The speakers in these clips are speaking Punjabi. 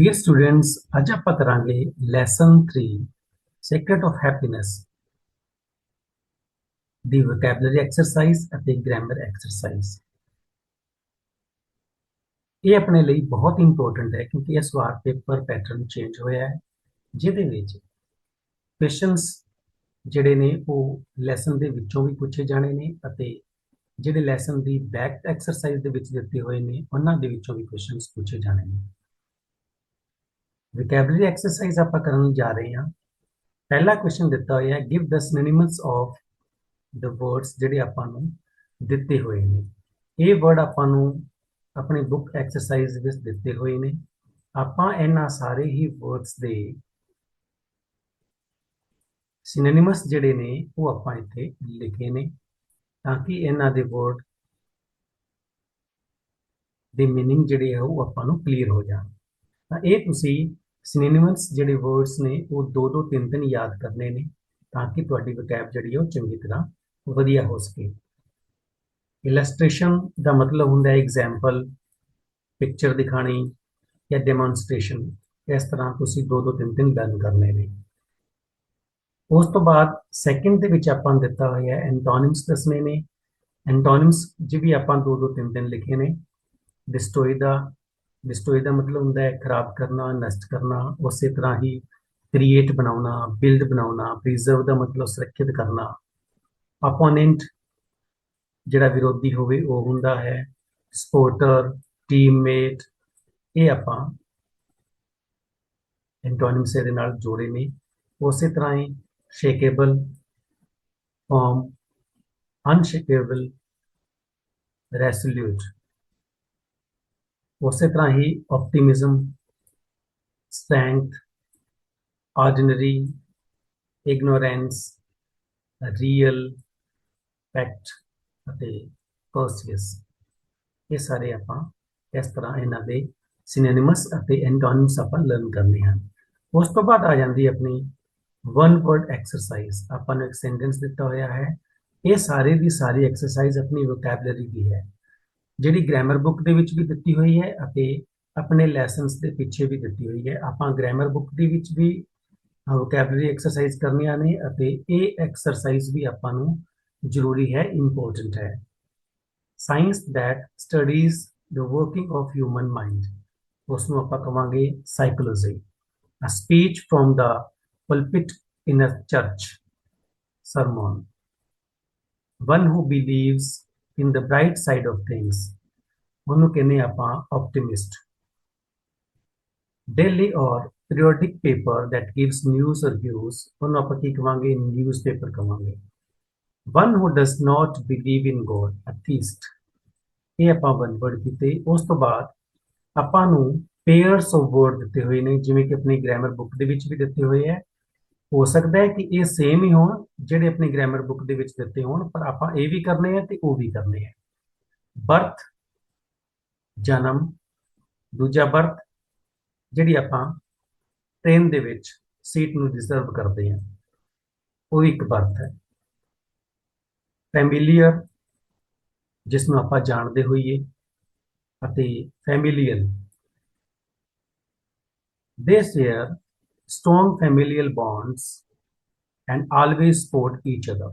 Dear students, ਅੱਜ ਆਪਾਂ ਕਰਾਂਗੇ lesson 3 secret of happiness the vocabulary exercise ਅਤੇ ਗ੍ਰਾਮਰ ਐਕਸਰਸਾਈਜ਼। ਇਹ ਆਪਣੇ ਲਈ ਬਹੁਤ ਇੰਪੋਰਟੈਂਟ ਹੈ ਕਿਉਂਕਿ ਇਸ ਵਾਰ ਪੇਪਰ ਪੈਟਰਨ ਚੇਂਜ ਹੋਇਆ ਹੈ, ਜਿਹਦੇ ਵਿੱਚ ਕੁਐਸਚਨਸ ਜਿਹੜੇ ਨੇ ਉਹ ਲੈਸਨ ਦੇ ਵਿੱਚੋਂ ਵੀ ਪੁੱਛੇ ਜਾਣੇ ਨੇ ਅਤੇ ਜਿਹੜੇ ਲੈਸਨ ਦੀ ਬੈਕ ਐਕਸਰਸਾਈਜ਼ ਦੇ ਵਿੱਚ ਦਿੱਤੇ ਹੋਏ ਨੇ ਉਹਨਾਂ ਦੇ ਵਿੱਚੋਂ ਵੀ ਕੁਐਸਚਨਸ ਪੁੱਛੇ ਜਾਣੇ ਨੇ। ਵੋਕੈਬਲਰੀ ਐਕਸਰਸਾਈਜ਼ ਆਪਾਂ ਕਰਨ ਜਾ ਰਹੇ ਹਾਂ। ਪਹਿਲਾ ਕੁਐਸਚਨ ਦਿੱਤਾ ਹੋਇਆ ਹੈ, give the synonyms of the words ਜਿਹੜੇ ਆਪਾਂ ਨੂੰ ਦਿੱਤੇ ਹੋਏ ਨੇ। ਇਹ ਵਰਡ ਆਪਾਂ ਨੂੰ ਆਪਣੀ ਬੁੱਕ ਐਕਸਰਸਾਈਜ਼ ਵਿੱਚ ਦਿੱਤੇ ਹੋਏ ਨੇ। ਆਪਾਂ ਇਹਨਾਂ ਸਾਰੇ ਹੀ ਵਰਡਸ ਦੇ ਸਿਨੋਨਿਮਸ ਜਿਹੜੇ ਨੇ ਉਹ ਆਪਾਂ ਇੱਥੇ ਲਿਖੇ ਨੇ ਤਾਂ ਕਿ ਇਹਨਾਂ ਦੇ ਵਰਡ ਦੇ ਮੀਨਿੰਗ ਜਿਹੜੇ ਆ ਉਹ ਆਪਾਂ ਨੂੰ ਕਲੀਅਰ ਹੋ ਜਾਣ। ਤਾਂ ਇਹ ਤੁਸੀਂ ਸਿਨੋਨਿਮਸ ਜਿਹੜੇ ਵਰਡਸ ਨੇ ਉਹ 2-2 3-3 ਯਾਦ ਕਰਨੇ ਨੇ ਤਾਂ ਕਿ ਤੁਹਾਡੀ ਵੋਕੈਬ ਜਿਹੜੀ ਉਹ ਚੰਗੀ ਤਰ੍ਹਾਂ ਵਧੀਆ ਹੋ ਸਕੇ। ਇਲਸਟ੍ਰੇਸ਼ਨ ਦਾ ਮਤਲਬ ਹੁੰਦਾ ਹੈ ਐਗਜ਼ਾਮਪਲ, ਪਿਕਚਰ ਦਿਖਾਣੀ ਜਾਂ ਡੈਮੋਨਸਟ੍ਰੇਸ਼ਨ। ਇਸ ਤਰ੍ਹਾਂ ਤੁਸੀਂ 2-2 3-3 ਲਰਨ ਕਰਨੇ ਨੇ। ਉਸ ਤੋਂ ਬਾਅਦ ਸੈਕਿੰਡ ਦੇ ਵਿੱਚ ਆਪਾਂ ਦਿੱਤਾ ਹੋਇਆ ਐਂਟੋਨਿਮਸ ਦੱਸਣੇ ਨੇ। ਐਂਟੋਨਿਮਸ ਜੀ ਵੀ ਆਪਾਂ 2-2 3-3 ਲਿਖੇ ਨੇ। ਡਿਸਟਰੋਏ ਦਾ ਮਤਲਬ ਹੁੰਦਾ ਹੈ ਖਰਾਬ ਕਰਨਾ, ਨਸ਼ਟ ਕਰਨਾ। ਉਸੇ ਤਰ੍ਹਾਂ ਹੀ ਕ੍ਰੀਏਟ ਬਣਾਉਣਾ, ਬਿਲਡ ਬਣਾਉਣਾ। ਪ੍ਰੀਜ਼ਰਵ ਦਾ ਮਤਲਬ ਸੁਰੱਖਿਅਤ ਕਰਨਾ। ਆਪੋਨੈਂਟ ਜਿਹੜਾ ਵਿਰੋਧੀ ਹੋਵੇ ਉਹ ਹੁੰਦਾ ਹੈ। ਸਪੋਰਟਰ, ਟੀਮਮੇਟ, ਇਹ ਆਪਾਂ ਐਂਟੋਨਿਮਸ ਦੇ ਨਾਲ ਜੋੜੇ ਨੇ। ਉਸੇ ਤਰ੍ਹਾਂ ਹੀ ਸ਼ੇਕੇਬਲ, ਫਰਮ, ਅਨਸ਼ੇਕੇਬਲ, ਰੈਸੋਲਿਊਟ। ਉਸੇ ਤਰ੍ਹਾਂ ਹੀ optimism, strength, ordinary, ignorance, real, fact ਅਤੇ ਪਰਸੀਅਸ। ਇਹ ਸਾਰੇ ਆਪਾਂ ਇਸ ਤਰ੍ਹਾਂ ਇਹਨਾਂ ਦੇ ਸਿਨੋਨਿਮਸ ਅਤੇ ਐਂਟੋਨਿਮਸ ਆਪਾਂ ਲਰਨ ਕਰਨੇ ਹਨ। ਉਸ ਤੋਂ ਬਾਅਦ ਆ ਜਾਂਦੀ ਆਪਣੀ ਵਨ ਵਰਡ ਐਕਸਰਸਾਈਜ਼। ਆਪਾਂ ਨੂੰ ਇੱਕ ਸੈਂਟੈਂਸ ਦਿੱਤਾ ਹੋਇਆ ਹੈ। ਇਹ ਸਾਰੇ ਦੀ ਸਾਰੀ ਐਕਸਰਸਾਈਜ਼ ਆਪਣੀ ਵੋਕੈਬਲਰੀ ਦੀ ਹੈ, ਜਿਹੜੀ ਗ੍ਰਾਮਰ ਬੁੱਕ ਦੇ ਵਿੱਚ ਵੀ ਦਿੱਤੀ ਹੋਈ ਹੈ ਅਤੇ ਆਪਣੇ ਲੈਸਨਸ ਦੇ ਪਿੱਛੇ ਵੀ ਦਿੱਤੀ ਹੋਈ ਹੈ। ਆਪਾਂ ਗ੍ਰਾਮਰ ਬੁੱਕ ਦੇ ਵਿੱਚ ਵੀ ਵੋਕੈਬਲਰੀ ਐਕਸਰਸਾਈਜ਼ ਕਰਨੀਆਂ ਨੇ ਅਤੇ ਇਹ ਐਕਸਰਸਾਈਜ਼ ਵੀ ਆਪਾਂ ਨੂੰ ਜ਼ਰੂਰੀ ਹੈ, ਇੰਪੋਰਟੈਂਟ ਹੈ। Science that studies the working of human mind, ਉਸ ਨੂੰ ਆਪਾਂ ਕਵਾਂਗੇ psychology. A speech from the pulpit in a church sermon. One who believes in the bright side of things, ਉਹਨੂੰ ਕਹਿੰਦੇ ਆਪਾਂ optimist. Daily or periodic paper that gives news or views, ਉਹਨੂੰ ਆਪਾਂ ਕੀ ਕਵਾਂਗੇ? newspaper ਕਵਾਂਗੇ। One who does not believe in God, atheist, ਇਹ ਆਪਾਂ one word ਕੀਤੇ। ਉਸ ਤੋਂ ਬਾਅਦ ਆਪਾਂ ਨੂੰ ਪੇਅਰਸ ਆਫ ਵਰਡ ਦਿੱਤੇ ਹੋਏ ਨੇ, ਜਿਵੇਂ ਕਿ ਆਪਣੀ ਗ੍ਰਾਮਰ ਬੁੱਕ ਦੇ ਵਿੱਚ ਵੀ ਦਿੱਤੇ ਹੋਏ ਹੈ। ਹੋ ਸਕਦਾ ਹੈ ਕਿ ਇਹ ਸੇਮ ਹੀ ਹੋਣ ਜਿਹੜੇ ਆਪਣੀ ਗ੍ਰਾਮਰ ਬੁੱਕ ਦੇ ਵਿੱਚ ਦਿੱਤੇ ਹੋਣ, ਪਰ ਆਪਾਂ ਇਹ ਵੀ ਕਰਨੇ ਆ ਤੇ ਉਹ ਵੀ ਕਰਨੇ ਆ। ਬਰਥ, ਜਨਮ। ਦੂਜਾ ਬਰਥ, ਜਿਹੜੀ ਆਪਾਂ ਟ੍ਰੇਨ ਦੇ ਵਿੱਚ ਸੀਟ ਨੂੰ ਰਿਜ਼ਰਵ ਕਰਦੇ ਹਾਂ, ਉਹ ਇੱਕ ਬਰਥ ਹੈ। ਫੈਮਿਲੀਅਰ, ਜਿਸ ਨੂੰ ਆਪਾਂ ਜਾਣਦੇ ਹੋਈਏ, ਅਤੇ ਫੈਮਿਲੀਅਲ। They share strong familial bonds and always support each other.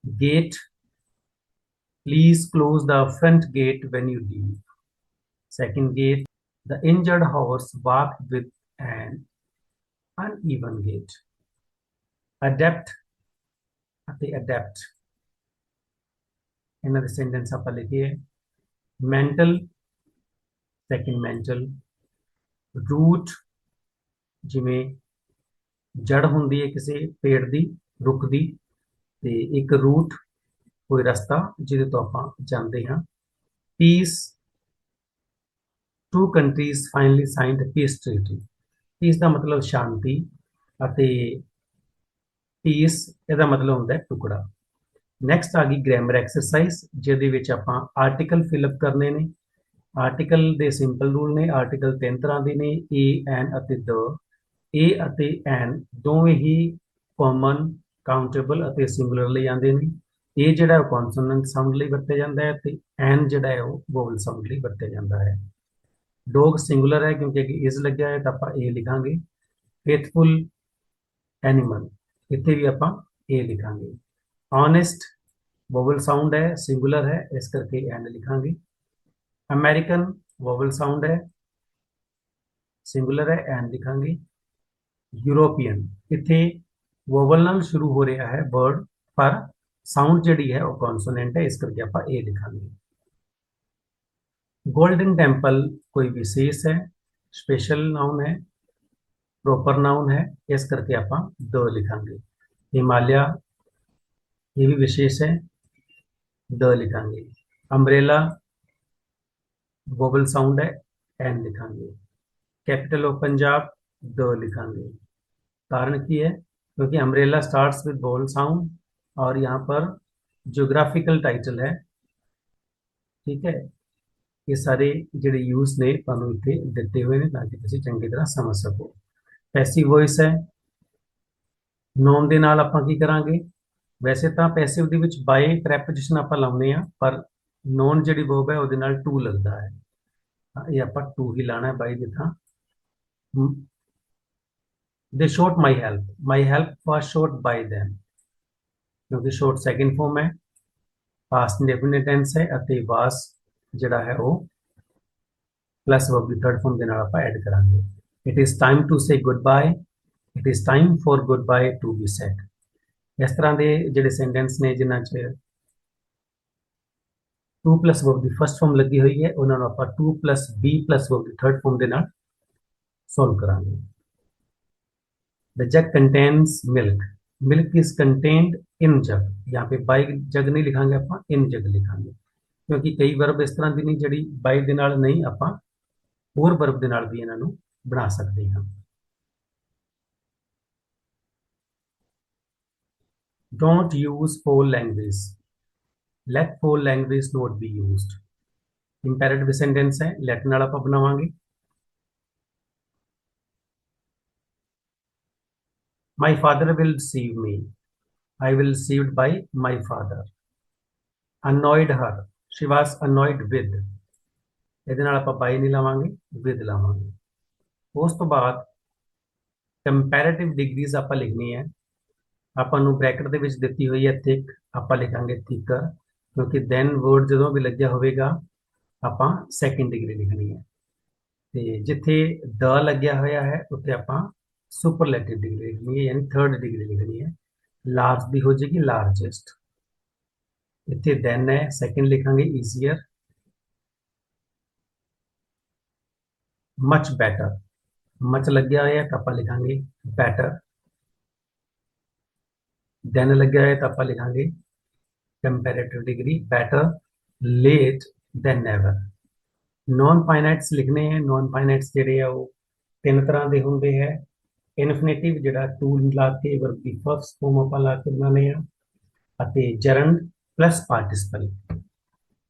Gate, please close the front gate when you leave. Second gate, the injured horse walked with an uneven gait. Adept ਅਤੇ adept, ਇਹਨਾਂ ਦੇ ਸੈਂਟੈਂਸ ਆਪਾਂ ਲਿਖੇ ਹੈ। Mental, second mental. ਰੂਟ, ਜਿਵੇਂ ਜੜ ਹੁੰਦੀ ਹੈ ਕਿਸੇ ਪੇੜ ਦੀ, ਰੁੱਖ ਦੀ, ਤੇ ਇੱਕ ਰੂਟ ਕੋਈ ਰਸਤਾ ਜਿਹਦੇ ਤੋਂ ਆਪਾਂ ਜਾਂਦੇ ਹਾਂ। Peace, two countries finally signed peace treaty. Peace ਦਾ ਮਤਲਬ ਸ਼ਾਂਤੀ ਅਤੇ ਪੀਸ ਇਹਦਾ ਮਤਲਬ ਹੁੰਦਾ ਹੈ ਟੁਕੜਾ। ਨੈਕਸਟ ਆ ਗਈ ਗ੍ਰਾਮਰ ਐਕਸਰਸਾਈਜ਼, ਜਿਹਦੇ ਵਿੱਚ ਆਪਾਂ ਆਰਟੀਕਲ ਫਿਲਅਪ ਕਰਨੇ ਨੇ। ਆਰਟੀਕਲ ਦੇ ਸਿੰਪਲ ਰੂਲ ਨੇ। ਆਰਟੀਕਲ 3 ਤਰ੍ਹਾਂ ਦੇ ਨੇ, ਏ, ਐਨ ਅਤੇ ਦ। ਏ ਅਤੇ ਐਨ ਦੋਵੇਂ ਹੀ ਕਾਮਨ, ਕਾਊਂਟੇਬਲ ਅਤੇ ਸਿੰਗੂਲਰ ਲਈ ਆਉਂਦੇ ਨੇ। ਏ ਜਿਹੜਾ ਉਹ ਕੌਨਸੋਨੈਂਟ ਸਾਊਂਡ ਲਈ ਵਰਤਿਆ ਜਾਂਦਾ ਹੈ ਤੇ ਐਨ ਜਿਹੜਾ ਹੈ ਉਹ ਵੋਵਲ ਸਾਊਂਡ ਲਈ ਵਰਤਿਆ ਜਾਂਦਾ ਹੈ। ਡੋਗ ਸਿੰਗੂਲਰ ਹੈ ਕਿਉਂਕਿ ਅੱਗੇ ਇਜ਼ ਲੱਗਿਆ ਹੈ ਤਾਂ ਆਪਾਂ ਏ ਲਿਖਾਂਗੇ। ਫੇਥਫੁਲ ਐਨੀਮਲ, ਇੱਥੇ ਵੀ ਆਪਾਂ ਏ ਲਿਖਾਂਗੇ। ऑनेस्ट वोवल साउंड है, सिंगुलर है, इस करके एन लिखांगे। अमेरिकन वोवल साउंड है, सिंगुलर है, एन लिखांगे। यूरोपियन, इत्थे वोवल नाल शुरू हो रहा है वर्ड, पर साउंड जिहड़ी है वो कॉन्सोनेंट है, इस करके आप ए लिखांगे। गोल्डन टेंपल कोई विशेष है, स्पेशल नाउन है, प्रॉपर नाउन है, इस करके आप द लिखांगे। हिमालय, ये भी विशेष है, द लिखांगे। अम्ब्रेला वोवल साउंड है, एन लिखांगे। कैपिटल ऑफ पंजाब, द लिखांगे। कारण की है क्योंकि umbrella starts with vowel sound और यहाँ पर ज्योग्राफिकल टाइटल है, ठीक है। ये सारे ਜਿਹੜੇ यूज ने ਤੁਹਾਨੂੰ ਇੱਥੇ ਦਿੱਤੇ ਹੋਏ ਨੇ ਤਾਂ ਕਿ ਤੁਸੀਂ ਚੰਗੀ ਤਰ੍ਹਾਂ ਸਮਝ ਸਕੋ। ਪੈਸਿਵ ਵੌਇਸ ਹੈ, ਨੋਨ ਦੇ ਨਾਲ ਆਪਾਂ ਕੀ ਕਰਾਂਗੇ, ਵੈਸੇ ਤਾਂ ਪੈਸਿਵ ਦੇ ਵਿੱਚ ਬਾਏ ਪ੍ਰੈਪੋਜੀਸ਼ਨ ਆਪਾਂ ਲਾਉਂਦੇ ਆ, ਪਰ ਨੋਨ ਜਿਹੜੀ ਵਰਬ ਹੈ ਉਹਦੇ ਨਾਲ ਟੂ ਲੱਗਦਾ ਹੈ, ਤਾਂ ਇਹ ਆਪਾਂ ਟੂ ਹੀ ਲਾਣਾ ਹੈ ਬਾਈ ਦੀ ਥਾਂ। They shot my help was shot by them, ਕਿਉਂਕਿ ਸ਼ੋਟ ਸੈਕਿੰਡ ਫਾਰਮ ਹੈ, ਪਾਸਟ ਇੰਡੈਫਿਨਿਟ ਟੈਂਸ ਹੈ ਅਤੇ ਵਾਸ ਜਿਹੜਾ ਹੈ ਉਹ प्लस वर्ब की थर्ड फॉर्म के नाल आप ऐड करांगे। It is time to say good bye, it is time for good bye to be said. इस तरह के जिहड़े सेंटेंस ने जिन्हां च टू प्लस वर्ब की फर्स्ट फॉर्म लगी हुई है उन्होंने आप to plus be plus verb की थर्ड फॉर्म के नाल सॉल्व करांगे। The jug contains milk, milk is contained in jug, यहाँ पे बाय जग नहीं लिखांगे, आप इन जग लिखांगे, क्योंकि कई वर्ब इस तरह की नहीं जिहड़ी बाय दे नाल नहीं आप ਹੋਰ ਵਰਬ ਦੇ ਨਾਲ ਵੀ ਇਹਨਾਂ ਨੂੰ ਬਣਾ ਸਕਦੇ ਹਾਂ। Don't use foul language, let foul language not be used. Imperative sentence ਹੈ, ਲੈਟ ਨਾਲ ਆਪਾਂ ਬਣਾਵਾਂਗੇ। My father will receive me, I will received by my father। annoyed her, she was annoyed with, ਇਹਦੇ ਨਾਲ ਆਪਾਂ by ਨਹੀਂ ਲਾਵਾਂਗੇ, with ਲਾਵਾਂਗੇ। ਉਸ ਤੋਂ ਬਾਅਦ ਕੰਪੈरेटिव ਡਿਗਰੀਜ਼ ਆਪਾਂ ਲਿਖਣੀ ਹੈ, ਆਪਾਂ ਨੂੰ ਬ੍ਰੈਕਟ ਦੇ ਵਿੱਚ ਦਿੱਤੀ ਹੋਈ ਹੈ ਥਿਕ, ਆਪਾਂ ਲਿਖਾਂਗੇ ਥਿਕਰ, ਕਿਉਂਕਿ ਦੈਨ ਵਰਡ ਜਦੋਂ ਵੀ ਲੱਗਿਆ ਹੋਵੇਗਾ ਆਪਾਂ ਸੈਕਿੰਡ ਡਿਗਰੀ ਲਿਖਣੀ ਹੈ, ਤੇ ਜਿੱਥੇ ਦ ਲੱਗਿਆ ਹੋਇਆ ਹੈ ਉੱਥੇ ਆਪਾਂ ਸੁਪਰਲੇਟਿਵ ਡਿਗਰੀ ਲਿਖਣੀ ਹੈ, ਯਾਨੀ ਥਰਡ ਡਿਗਰੀ ਲਿਖਣੀ ਹੈ। ਲਾਰਜ ਦੀ ਹੋ ਜਾਏਗੀ ਲਾਰਜੈਸਟ, ਇੱਥੇ ਦੈਨ ਹੈ, ਸੈਕਿੰਡ ਲਿਖਾਂਗੇ ਈਜ਼ੀਅਰ। ਮਚ ਬੈਟਰ, ਮਚ ਲੱਗਿਆ ਹੋਇਆ ਤਾਂ ਆਪਾਂ ਲਿਖਾਂਗੇ ਬੈਟਰ, ਦੈਨ ਲੱਗਿਆ ਹੋਇਆ ਤਾਂ ਆਪਾਂ ਲਿਖਾਂਗੇ comparative degree better, late than never. Non finites लिखने हैं, नॉन फाइनाइट्स ਜਿਹੜੇ ਆ ਉਹ ਤਿੰਨ ਤਰ੍ਹਾਂ ਦੇ ਹੁੰਦੇ ਹੈ। ਇਨਫਿਨਿਟਿਵ ਜਿਹੜਾ ਟੂ ਲਾ ਕੇ ਵਰਬ ਦੀ ਫਸਟ ਫਾਰਮ ਆਪਾਂ ਲਾ ਕੇ ਬਣਾਉਂਦੇ ਆ, ਅਤੇ ਜਰੰਡ ਪਲੱਸ ਪਾਰਟਿਸਿਪਲ।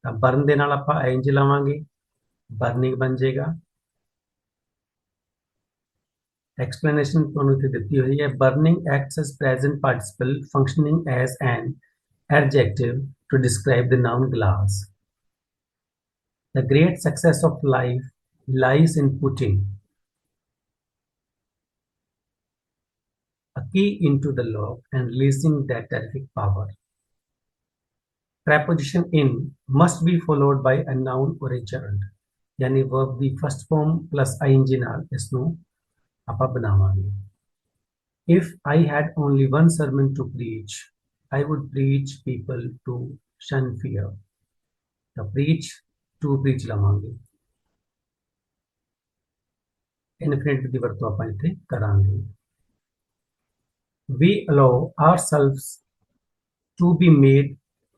ਤਾਂ ਬਰਨ ਦੇ ਨਾਲ ਆਪਾਂ ਇੰਜ ਲਾਵਾਂਗੇ, ਬਰਨਿੰਗ ਬਣ ਜਾਏਗਾ। एक्सप्लेनेशन ਤੁਹਾਨੂੰ ਇੱਥੇ ਦਿੱਤੀ ਹੋਈ ਹੈ। Burning acts as present participle functioning as an adjective to describe the noun glass. The great success of life lies in putting a key into the lock and releasing that terrific power. Preposition in must be followed by a noun or a gerund, यानी verb the first form plus ing नाल इसनों आपां बनावांगे। If I had only one sermon to preach, I would preach people to shun fear। The preach to preach ਲਾਵਾਂਗੇ। ਇਨਫਿਨਿਟਿਵ ਦੀ ਵਰਤੋਂ ਆਪਾਂ ਇੱਥੇ ਕਰਾਂਗੇ। We allow ourselves to be made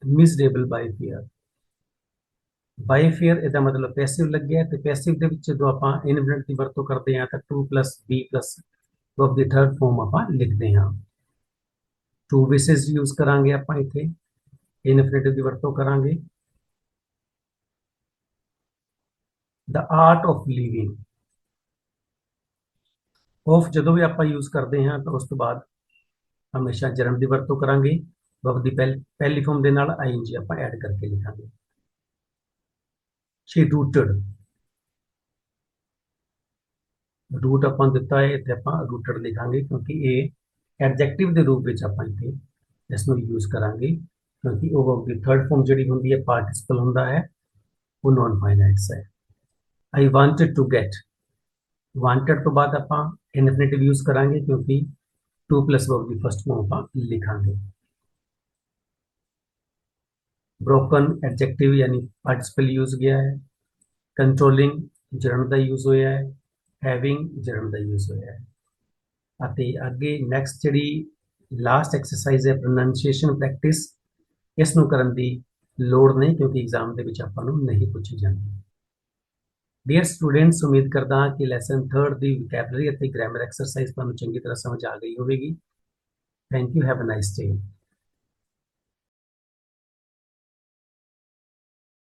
miserable by fear। by fear ਇਹਦਾ ਮਤਲਬ ਪੈਸਿਵ ਲੱਗਿਆ, ਤੇ ਪੈਸਿਵ ਦੇ ਵਿੱਚ ਜਦੋਂ ਆਪਾਂ ਇਨਫਿਨਿਟ ਦੀ ਵਰਤੋਂ ਕਰਦੇ ਹਾਂ ਤਾਂ to plus be plus verb ਦੀ ਥਰਡ ਫਾਰਮ ਆਪਾਂ ਲਿਖਦੇ ਹਾਂ। टू विशेष यूज करांगे आप इतने इनफिनिटिव की वरतों करांगे। The art of living, of जो भी आप यूज करते हैं तो उस तो बाद हमेशा जरम की वरतों करांगे, वर्ब की पहली फॉर्म के नाल आईएनजी आप ऐड करके लिखांगे। शी रूटेड, रूट ਆਪਾਂ ਦਿੱਤਾ ਹੈ ਇੱਥੇ ਆਪਾਂ ਰੂਟਡ ਲਿਖਾਂਗੇ ਕਿਉਂਕਿ ਇਹ ਐਡਜੈਕਟਿਵ ਦੇ ਰੂਪ ਵਿੱਚ ਆਪਾਂ ਇੱਥੇ ਇਸ ਨੂੰ ਯੂਜ਼ ਕਰਾਂਗੇ ਕਿਉਂਕਿ ਉਹ ਵਰਬ ਦੀ ਥਰਡ ਫਾਰਮ ਜਿਹੜੀ ਹੁੰਦੀ ਹੈ ਪਾਰਟਿਸਿਪਲ ਹੁੰਦਾ ਹੈ ਉਹ ਨॉन ਫਾਈਨਾਈਟਸ ਹੈ I wanted to get wanted ਤੋਂ ਬਾਅਦ ਆਪਾਂ ਇਨਫਿਨਿਟਿਵ ਯੂਜ਼ ਕਰਾਂਗੇ ਕਿਉਂਕਿ ਟੂ ਪਲੱਸ ਵਰਬ ਦੀ ਫਸਟ ਫਾਰਮ ਆਪਾਂ ਲਿਖਾਂਗੇ ब्रोकन एडजेक्टिव यानी पार्टिसिपल यूज गया है कंट्रोलिंग जरन का यूज होया है हैविंग जरन का यूज होया है ਅਤੇ ਅੱਗੇ ਨੈਕਸਟ ਜਿਹੜੀ ਲਾਸਟ ਐਕਸਰਸਾਈਜ਼ ਹੈ ਪ੍ਰੋਨੰਸੀਏਸ਼ਨ ਪ੍ਰੈਕਟਿਸ ਇਸ ਨੂੰ ਕਰਨ ਦੀ ਲੋੜ ਨਹੀਂ ਕਿਉਂਕਿ ਐਗਜ਼ਾਮ ਦੇ ਵਿੱਚ ਆਪਾਂ ਨੂੰ ਨਹੀਂ ਪੁੱਛੀ ਜਾਂਦੀ ਡੀਅਰ ਸਟੂਡੈਂਟਸ ਉਮੀਦ ਕਰਦਾ ਹਾਂ ਕਿ ਲੈਸਨ 3 ਦੀ ਵੋਕੈਬਲਰੀ ਅਤੇ ਗ੍ਰਾਮਰ ਐਕਸਰਸਾਈਜ਼ ਤੁਹਾਨੂੰ ਚੰਗੀ ਤਰ੍ਹਾਂ ਸਮਝ ਆ ਗਈ ਹੋਵੇਗੀ thank you have a nice day